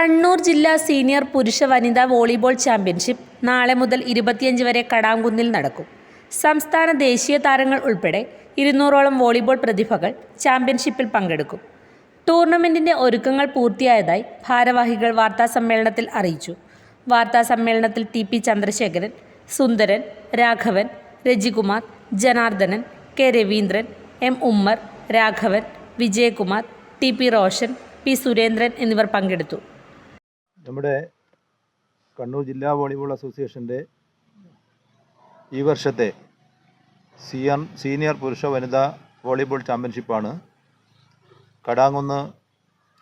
കണ്ണൂർ ജില്ലാ സീനിയർ പുരുഷ വനിതാ വോളിബോൾ ചാമ്പ്യൻഷിപ്പ് നാളെ മുതൽ 25 വരെ കടാങ്കുന്നിൽ നടക്കും. സംസ്ഥാന ദേശീയ താരങ്ങൾ ഉൾപ്പെടെ 200ഓളം വോളിബോൾ പ്രതിഭകൾ ചാമ്പ്യൻഷിപ്പിൽ പങ്കെടുക്കും. ടൂർണമെന്റിന്റെ ഒരുക്കങ്ങൾ പൂർത്തിയായതായി ഭാരവാഹികൾ വാർത്താസമ്മേളനത്തിൽ അറിയിച്ചു. വാർത്താസമ്മേളനത്തിൽ T P. Chandrasekharan, Sundaran, Raghavan, Rajikumar, Janardhanan, K. Raveendran, M. Ummer, Raghavan, Vijayakumar, T P. Roshan, P. Surendran എന്നിവർ പങ്കെടുത്തു. നമ്മുടെ കണ്ണൂർ ജില്ലാ വോളിബോൾ അസോസിയേഷൻ്റെ ഈ വർഷത്തെ സീനിയർ പുരുഷ വനിതാ വോളിബോൾ ചാമ്പ്യൻഷിപ്പാണ് കടാങ്കുന്ന്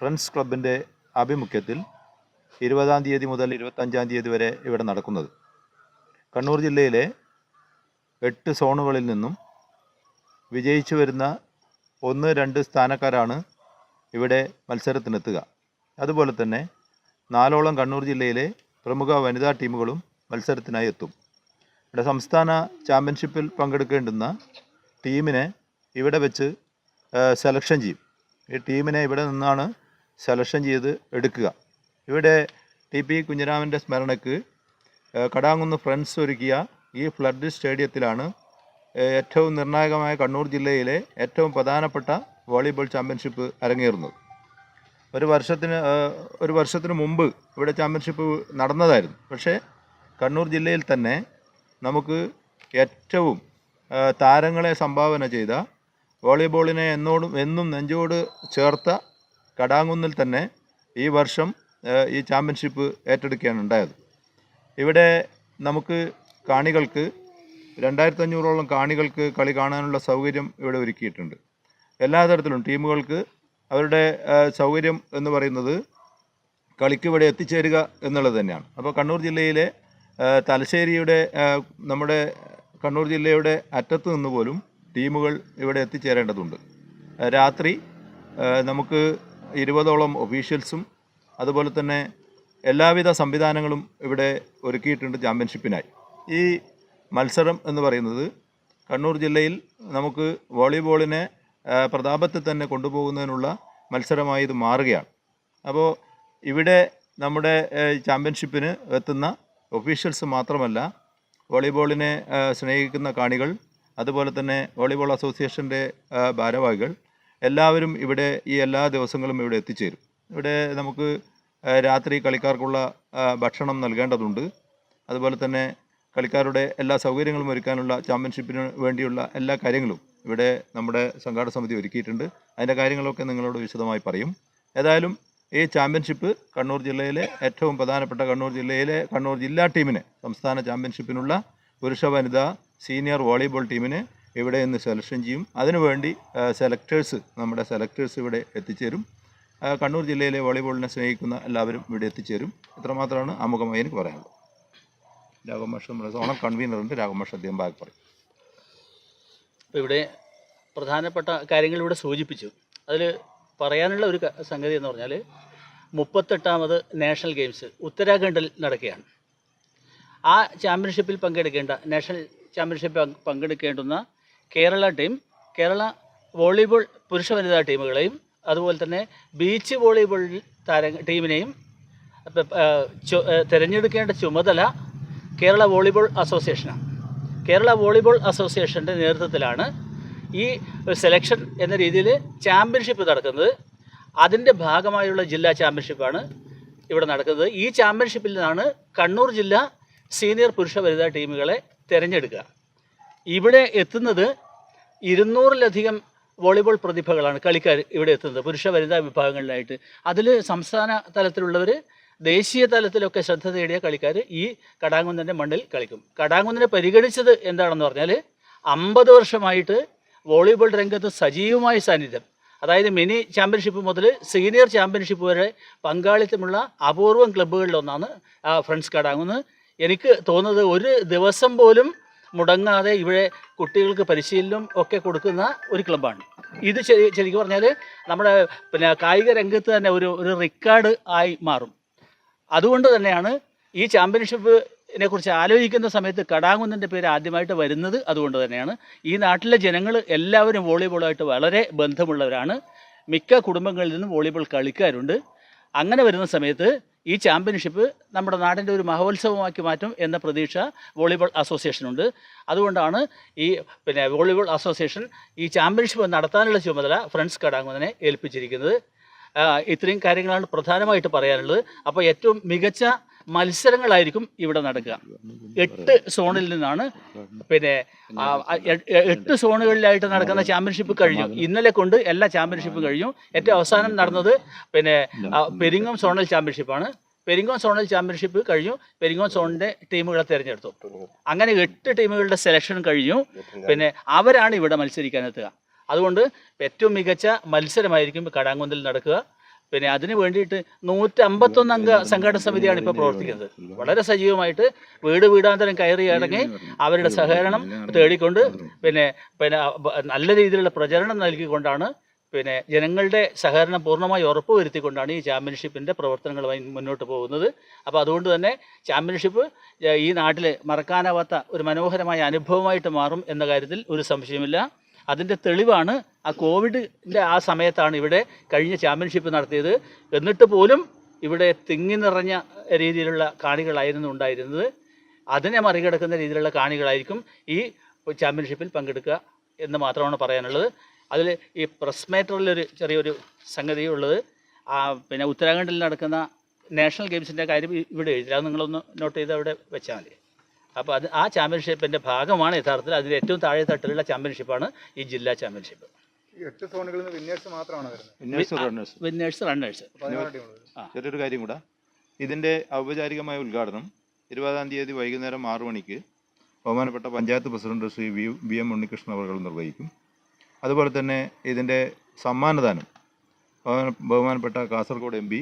ഫ്രണ്ട്സ് ക്ലബിൻ്റെ ആഭിമുഖ്യത്തിൽ 20-ാം തീയതി മുതൽ 25-ാം തീയതി വരെ ഇവിടെ നടക്കുന്നത്. കണ്ണൂർ ജില്ലയിലെ 8 സോണുകളിൽ നിന്നും വിജയിച്ചു വരുന്ന 1-2 സ്ഥാനക്കാരാണ് ഇവിടെ മത്സരത്തിനെത്തുക. അതുപോലെ തന്നെ 4ഓളം കണ്ണൂർ ജില്ലയിലെ പ്രമുഖ വനിതാ ടീമുകളും മത്സരത്തിനായി എത്തും. ഇവിടെ സംസ്ഥാന ചാമ്പ്യൻഷിപ്പിൽ പങ്കെടുക്കേണ്ടുന്ന ടീമിനെ ഇവിടെ വെച്ച് സെലക്ഷൻ ചെയ്യും. ഈ ടീമിനെ ഇവിടെ നിന്നാണ് സെലക്ഷൻ ചെയ്ത് എടുക്കുക. ഇവിടെ ടി.പി. കുഞ്ഞിരാമൻ്റെ സ്മരണയ്ക്ക് കടാങ്കുന്ന് ഫ്രണ്ട്സ് ഒരുക്കിയ ഈ ഫ്ലഡ് സ്റ്റേഡിയത്തിലാണ് ഏറ്റവും നിർണായകമായ കണ്ണൂർ ജില്ലയിലെ ഏറ്റവും പ്രധാനപ്പെട്ട വോളിബോൾ ചാമ്പ്യൻഷിപ്പ് അരങ്ങേറുന്നത്. ഒരു വർഷത്തിന് മുമ്പ് ഇവിടെ ചാമ്പ്യൻഷിപ്പ് നടന്നതായിരുന്നു. പക്ഷേ കണ്ണൂർ ജില്ലയിൽ തന്നെ നമുക്ക് ഏറ്റവും താരങ്ങളെ സംഭാവന ചെയ്ത വോളിബോളിനെ എന്നും നെഞ്ചോട് ചേർത്ത കടാങ്കുന്നിൽ തന്നെ ഈ വർഷം ഈ ചാമ്പ്യൻഷിപ്പ് ഏറ്റെടുക്കുകയാണ് ഉണ്ടായത്. ഇവിടെ നമുക്ക് കാണികൾക്ക് 2500ഓളം കാണികൾക്ക് കളി കാണാനുള്ള സൗകര്യം ഇവിടെ ഒരുക്കിയിട്ടുണ്ട്. എല്ലാ തരത്തിലും ടീമുകൾക്ക് അവരുടെ സൗകര്യം എന്ന് പറയുന്നത് കളിക്ക് ഇവിടെ എത്തിച്ചേരുക എന്നുള്ളത് തന്നെയാണ്. അപ്പോൾ കണ്ണൂർ ജില്ലയിലെ തലശ്ശേരിയുടെ നമ്മുടെ കണ്ണൂർ ജില്ലയുടെ അറ്റത്ത് നിന്ന് പോലും ടീമുകൾ ഇവിടെ എത്തിച്ചേരേണ്ടതുണ്ട്. രാത്രി നമുക്ക് 20ഓളം ഒഫീഷ്യൽസും അതുപോലെ തന്നെ എല്ലാവിധ സംവിധാനങ്ങളും ഇവിടെ ഒരുക്കിയിട്ടുണ്ട് ചാമ്പ്യൻഷിപ്പിനായി. ഈ മത്സരം എന്ന് പറയുന്നത് കണ്ണൂർ ജില്ലയിൽ നമുക്ക് വോളിബോളിനെ പ്രതാപത്തിൽ തന്നെ കൊണ്ടുപോകുന്നതിനുള്ള മത്സരമായി ഇത് മാറുകയാണ്. അപ്പോൾ ഇവിടെ നമ്മുടെ ചാമ്പ്യൻഷിപ്പിന് എത്തുന്ന ഒഫീഷ്യൽസ് മാത്രമല്ല, വോളിബോളിനെ സ്നേഹിക്കുന്ന കാണികൾ, അതുപോലെ തന്നെ വോളിബോൾ അസോസിയേഷൻ്റെ ഭാരവാഹികൾ എല്ലാവരും ഇവിടെ ഈ എല്ലാ ദിവസങ്ങളും ഇവിടെ എത്തിച്ചേരും. ഇവിടെ നമുക്ക് രാത്രി കളിക്കാർക്കുള്ള ഭക്ഷണം നൽകേണ്ടതുണ്ട്. അതുപോലെ തന്നെ കളിക്കാരുടെ എല്ലാ സൗകര്യങ്ങളും ഒരുക്കാനുള്ള ചാമ്പ്യൻഷിപ്പിന് വേണ്ടിയുള്ള എല്ലാ കാര്യങ്ങളും ഇവിടെ നമ്മുടെ സംഘാടക സമിതി ഒരുക്കിയിട്ടുണ്ട്. അതിൻ്റെ കാര്യങ്ങളൊക്കെ നിങ്ങളോട് വിശദമായി പറയും. ഏതായാലും ഈ ചാമ്പ്യൻഷിപ്പ് കണ്ണൂർ ജില്ലയിലെ ഏറ്റവും പ്രധാനപ്പെട്ട കണ്ണൂർ ജില്ലാ ടീമിനെ സംസ്ഥാന ചാമ്പ്യൻഷിപ്പിനുള്ള പുരുഷ വനിതാ സീനിയർ വോളിബോൾ ടീമിനെ ഇവിടെ നിന്ന് സെലക്ഷൻ ചെയ്യും. അതിനുവേണ്ടി നമ്മുടെ സെലക്ടേഴ്സ് ഇവിടെ എത്തിച്ചേരും. കണ്ണൂർ ജില്ലയിലെ വോളിബോളിനെ സ്നേഹിക്കുന്ന എല്ലാവരും ഇവിടെ എത്തിച്ചേരും. ഇത്രമാത്രമാണ് ആമുഖമായി എനിക്ക് പറയാനുള്ളത്. രാഘവമാഷ് നമ്മുടെ സോണൽ കൺവീനറുണ്ട്. രാഘവമാഷ് അദ്ദേഹം ബാഗ് പറയും. അപ്പോൾ ഇവിടെ പ്രധാനപ്പെട്ട കാര്യങ്ങൾ ഇവിടെ സൂചിപ്പിച്ചു. അതിൽ പറയാനുള്ള ഒരു സംഗതി എന്ന് പറഞ്ഞാൽ 38ാമത് നാഷണൽ ഗെയിംസ് ഉത്തരാഖണ്ഡിൽ നടക്കുകയാണ്. ആ ചാമ്പ്യൻഷിപ്പിൽ നാഷണൽ ചാമ്പ്യൻഷിപ്പിൽ പങ്കെടുക്കേണ്ടുന്ന കേരള വോളിബോൾ പുരുഷ വനിതാ ടീമുകളെയും അതുപോലെ തന്നെ ബീച്ച് വോളിബോൾ ടീമിനെയും തിരഞ്ഞെടുക്കേണ്ട ചുമതല കേരള വോളിബോൾ അസോസിയേഷനാണ്. കേരള വോളിബോൾ അസോസിയേഷൻ്റെ നേതൃത്വത്തിലാണ് ഈ സെലക്ഷൻ എന്ന രീതിയിൽ ചാമ്പ്യൻഷിപ്പ് നടക്കുന്നത്. അതിൻ്റെ ഭാഗമായുള്ള ജില്ലാ ചാമ്പ്യൻഷിപ്പാണ് ഇവിടെ നടക്കുന്നത്. ഈ ചാമ്പ്യൻഷിപ്പിൽ നിന്നാണ് കണ്ണൂർ ജില്ല സീനിയർ പുരുഷ വനിതാ ടീമുകളെ തിരഞ്ഞെടുക്കുക. ഇവിടെ എത്തുന്നത് 200-ലധികം വോളിബോൾ പ്രതിഭകളാണ് കളിക്കാർ ഇവിടെ എത്തുന്നത്, പുരുഷ വനിതാ വിഭാഗങ്ങളിലായിട്ട്. അതിൽ സംസ്ഥാന തലത്തിലുള്ളവർ, ദേശീയ തലത്തിലൊക്കെ ശ്രദ്ധ നേടിയ കളിക്കാർ ഈ കടാങ്കുന്നിൻ്റെ മണ്ണിൽ കളിക്കും. കടാങ്കുന്നിനെ പരിഗണിച്ചത് എന്താണെന്ന് പറഞ്ഞാൽ 50 വർഷമായിട്ട് വോളിബോൾ രംഗത്ത് സജീവമായ സാന്നിധ്യം, അതായത് മിനി ചാമ്പ്യൻഷിപ്പ് മുതൽ സീനിയർ ചാമ്പ്യൻഷിപ്പ് വരെ പങ്കാളിത്തമുള്ള അപൂർവം ക്ലബ്ബുകളിലൊന്നാണ് ഫ്രണ്ട്സ് കടാങ്കുന്ന്. എനിക്ക് തോന്നുന്നത് ഒരു ദിവസം പോലും മുടങ്ങാതെ ഇവിടെ കുട്ടികൾക്ക് പരിശീലനം ഒക്കെ കൊടുക്കുന്ന ഒരു ക്ലബ്ബാണ് ഇത്. ശരിക്കും പറഞ്ഞാൽ നമ്മുടെ കായിക രംഗത്ത് തന്നെ ഒരു റെക്കോർഡ് ആയി മാറും. അതുകൊണ്ട് തന്നെയാണ് ഈ ചാമ്പ്യൻഷിപ്പിനെ കുറിച്ച് ആലോചിക്കുന്ന സമയത്ത് കടാങ്കുന്നിൻ്റെ പേര് ആദ്യമായിട്ട് വരുന്നത്. അതുകൊണ്ട് തന്നെയാണ് ഈ നാട്ടിലെ ജനങ്ങൾ എല്ലാവരും വോളിബോളായിട്ട് വളരെ ബന്ധമുള്ളവരാണ്. മിക്ക കുടുംബങ്ങളിൽ നിന്നും വോളിബോൾ കളിക്കാരുണ്ട്. അങ്ങനെ വരുന്ന സമയത്ത് ഈ ചാമ്പ്യൻഷിപ്പ് നമ്മുടെ നാടിൻ്റെ ഒരു മഹോത്സവമാക്കി മാറ്റും എന്ന പ്രതീക്ഷ വോളിബോൾ അസോസിയേഷനുണ്ട്. അതുകൊണ്ടാണ് ഈ വോളിബോൾ അസോസിയേഷൻ ഈ ചാമ്പ്യൻഷിപ്പ് നടത്താനുള്ള ചുമതല ഫ്രണ്ട്സ് കടാങ്കുന്നിനെ ഏൽപ്പിച്ചിരിക്കുന്നത്. ഇത്രയും കാര്യങ്ങളാണ് പ്രധാനമായിട്ട് പറയാനുള്ളത്. അപ്പോൾ ഏറ്റവും മികച്ച മത്സരങ്ങളായിരിക്കും ഇവിടെ നടക്കുക. 8 സോണിൽ നിന്നാണ് 8 സോണുകളിലായിട്ട് നടക്കുന്ന ചാമ്പ്യൻഷിപ്പ് കഴിഞ്ഞു. ഇന്നലെ കൊണ്ട് എല്ലാ ചാമ്പ്യൻഷിപ്പും കഴിഞ്ഞു. ഏറ്റവും അവസാനം നടന്നത് പെരിങ്ങോം സോണൽ ചാമ്പ്യൻഷിപ്പാണ്. പെരിങ്ങോം സോണൽ ചാമ്പ്യൻഷിപ്പ് കഴിഞ്ഞു. പെരിങ്ങോം സോണിൻ്റെ ടീമുകളെ തിരഞ്ഞെടുത്തു. അങ്ങനെ 8 ടീമുകളുടെ സെലക്ഷൻ കഴിഞ്ഞു. അവരാണ് ഇവിടെ മത്സരിക്കാനെത്തുക. അതുകൊണ്ട് ഏറ്റവും മികച്ച മത്സരമായിരിക്കും കടാങ്കുന്നിൽ നടക്കുക. അതിന് വേണ്ടിയിട്ട് 151 അംഗ സംഘാടക സമിതിയാണ് ഇപ്പോൾ പ്രവർത്തിക്കുന്നത്. വളരെ സജീവമായിട്ട് വീടാന്തരം കയറി ഇറങ്ങി അവരുടെ സഹകരണം തേടിക്കൊണ്ട് നല്ല രീതിയിലുള്ള പ്രചരണം നൽകിക്കൊണ്ടാണ് ജനങ്ങളുടെ സഹകരണം പൂർണ്ണമായി ഉറപ്പുവരുത്തിക്കൊണ്ടാണ് ഈ ചാമ്പ്യൻഷിപ്പിൻ്റെ പ്രവർത്തനങ്ങളുമായി മുന്നോട്ട് പോകുന്നത്. അപ്പോൾ അതുകൊണ്ട് തന്നെ ചാമ്പ്യൻഷിപ്പ് ഈ നാട്ടിൽ മറക്കാനാവാത്ത ഒരു മനോഹരമായ അനുഭവമായിട്ട് മാറും എന്ന കാര്യത്തിൽ ഒരു സംശയമില്ല. അതിൻ്റെ തെളിവാണ് ആ കോവിഡിൻ്റെ ആ സമയത്താണ് ഇവിടെ കഴിഞ്ഞ ചാമ്പ്യൻഷിപ്പ് നടത്തിയത്. എന്നിട്ട് പോലും ഇവിടെ തിങ്ങി നിറഞ്ഞ രീതിയിലുള്ള കാണികളായിരുന്നു ഉണ്ടായിരുന്നത്. അതിനെ മറികടക്കുന്ന രീതിയിലുള്ള കാണികളായിരിക്കും ഈ ചാമ്പ്യൻഷിപ്പിൽ പങ്കെടുക്കുക എന്ന് മാത്രമാണ് പറയാനുള്ളത്. അതിൽ ഈ പ്രസ് മേറ്ററിലൊരു ചെറിയൊരു സംഗതി ഉള്ളത്, ഉത്തരാഖണ്ഡിൽ നടക്കുന്ന നാഷണൽ ഗെയിംസിൻ്റെ കാര്യം ഇവിടെ എഴുതില്ല. അത് നിങ്ങളൊന്ന് നോട്ട് ചെയ്ത് അവിടെ വെച്ചാൽ മതി. അപ്പോൾ ആ ചാമ്പ്യൻഷിപ്പിൻ്റെ ഭാഗമാണ് യഥാർത്ഥത്തിൽ. അതിൽ ഏറ്റവും താഴെ തട്ടിലുള്ള ചാമ്പ്യൻഷിപ്പാണ് ഈ ജില്ലാ ചാമ്പ്യൻഷിപ്പ്. 8 സോണുകളിൽ നിന്ന് വിന്നേഴ്സ് മാത്രമാണ് വിന്നേഴ്സ് റണ്ണേഴ്സ്. ചെറിയൊരു കാര്യം കൂടെ, ഇതിൻ്റെ ഔപചാരികമായ ഉദ്ഘാടനം 20-ാം തീയതി വൈകുന്നേരം 6 മണിക്ക് ബഹുമാനപ്പെട്ട panchayat president Shri V M Unnikrishnan അവർ നിർവഹിക്കും. അതുപോലെ തന്നെ ഇതിൻ്റെ സമ്മാനദാനം ബഹുമാനപ്പെട്ട കാസർഗോഡ് MP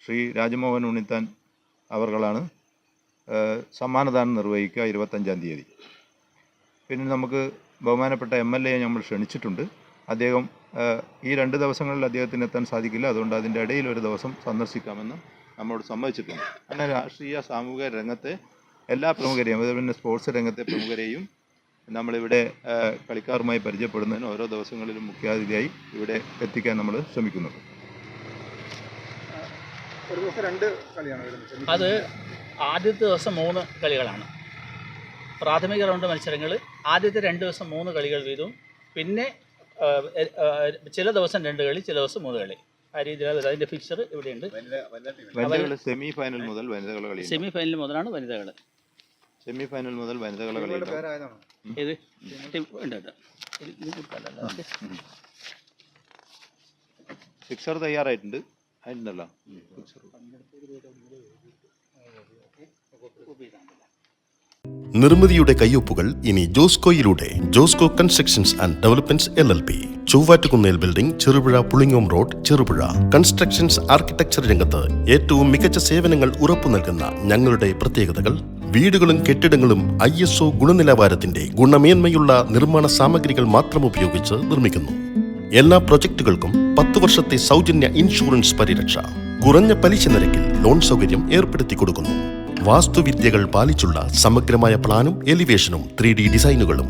ശ്രീ രാജ്മോഹൻ ഉണ്ണിത്താൻ അവർകളാണ് സമ്മാനദാനം നിർവഹിക്കുക 25-ാം തീയതി. പിന്നെ നമുക്ക് ബഹുമാനപ്പെട്ട MLA നമ്മൾ ക്ഷണിച്ചിട്ടുണ്ട്. അദ്ദേഹം ഈ 2 ദിവസങ്ങളിൽ അദ്ദേഹത്തിന് എത്താൻ സാധിക്കില്ല. അതുകൊണ്ട് അതിൻ്റെ ഇടയിൽ ഒരു ദിവസം സന്ദർശിക്കാമെന്ന് നമ്മളോട് സമ്മതിച്ചിട്ടുണ്ട്. അങ്ങനെ രാഷ്ട്രീയ സാമൂഹിക രംഗത്തെ എല്ലാ പ്രമുഖരെയും, അതുപോലെ തന്നെ സ്പോർട്സ് രംഗത്തെ പ്രമുഖരെയും നമ്മളിവിടെ കളിക്കാരുമായി പരിചയപ്പെടുന്നതിന് ഓരോ ദിവസങ്ങളിലും മുഖ്യാതിഥിയായി ഇവിടെ എത്തിക്കാൻ നമ്മൾ ശ്രമിക്കുന്നുണ്ട്. ഒരു ദിവസം 2 കളിയാണ് വരുന്നത്. അത് ആദ്യത്തെ ദിവസം 3 കളികളാണ്. പ്രാഥമിക റൗണ്ട് മത്സരങ്ങൾ ആദ്യത്തെ 2 ദിവസം 3 കളികൾ വീതവും, പിന്നെ ചില ദിവസം 2 കളി, ചില ദിവസം 3 കളി. ആ രീതിയിലാണ് അതിൻ്റെ ഫിക്ചർ ഇവിടെയുണ്ട്. സെമി ഫൈനൽ മുതൽ വനിതകളുടെ കളി, സെമി ഫൈനൽ മുതലാണ് വനിതകൾ. സെമി ഫൈനൽ മുതൽ വനിതകളുടെ കളി. ഇത് ഉണ്ട്. ഫിക്സർ തയ്യാറായിട്ടുണ്ട്. അതിൻ്റെല്ലോ നിർമ്മിതിയുടെ കയ്യൊപ്പുകൾ ഇനി ജോസ്കോയിലൂടെ. Josco constructions and developments LLP, Chovvattukunnel building, Cherupuzha Pulingome road, Cherupuzha. Constructions architecture രംഗത്ത് ഏറ്റവും മികച്ച സേവനങ്ങൾ ഉറപ്പു നൽകുന്ന ഞങ്ങളുടെ പ്രത്യേകതകൾ: വീടുകളും കെട്ടിടങ്ങളും ISO ഗുണനിലവാരത്തിന്റെ ഗുണമേന്മയുള്ള നിർമ്മാണ സാമഗ്രികൾ മാത്രം ഉപയോഗിച്ച് നിർമ്മിക്കുന്നു. എല്ലാ പ്രൊജക്ടുകൾക്കും 10 വർഷത്തെ സൗജന്യ ഇൻഷുറൻസ് പരിരക്ഷ. കുറഞ്ഞ പലിശ നിരക്കിൽ ലോൺ സൗകര്യം ഏർപ്പെടുത്തി കൊടുക്കുന്നു. വാസ്തുവിദ്യകൾ പാലിച്ചുള്ള സമഗ്രമായ പ്ലാനും എലിവേഷനും 3D ഡിസൈനുകളും.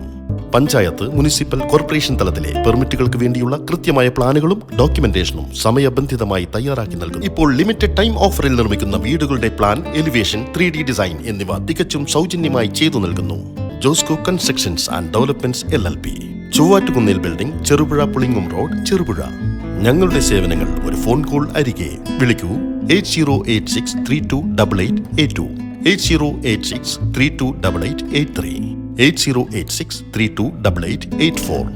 പഞ്ചായത്ത്, മുനിസിപ്പൽ, കോർപ്പറേഷൻ തലത്തിലെ പെർമിറ്റുകൾക്ക് വേണ്ടിയുള്ള കൃത്യമായ പ്ലാനുകളും ഡോക്യുമെന്റേഷനും സമയബന്ധിതമായി തയ്യാറാക്കി നൽകുന്നു. ഇപ്പോൾ ലിമിറ്റഡ് ടൈം ഓഫറിൽ നിർമ്മിക്കുന്ന വീടുകളുടെ പ്ലാൻ, എലിവേഷൻ, 3D ഡിസൈൻ എന്നിവ തികച്ചും സൗജന്യമായി ചെയ്തു നൽകുന്നു. Josco constructions and developments LLP, Chovvattukunnel building, Cherupuzha Pulingome road, Cherupuzha. ഞങ്ങളുടെ സേവനങ്ങൾ ഒരു ഫോൺ കോൾ അരികെ. വിളിക്കൂ 8086328882, 8086328883, 8086328884.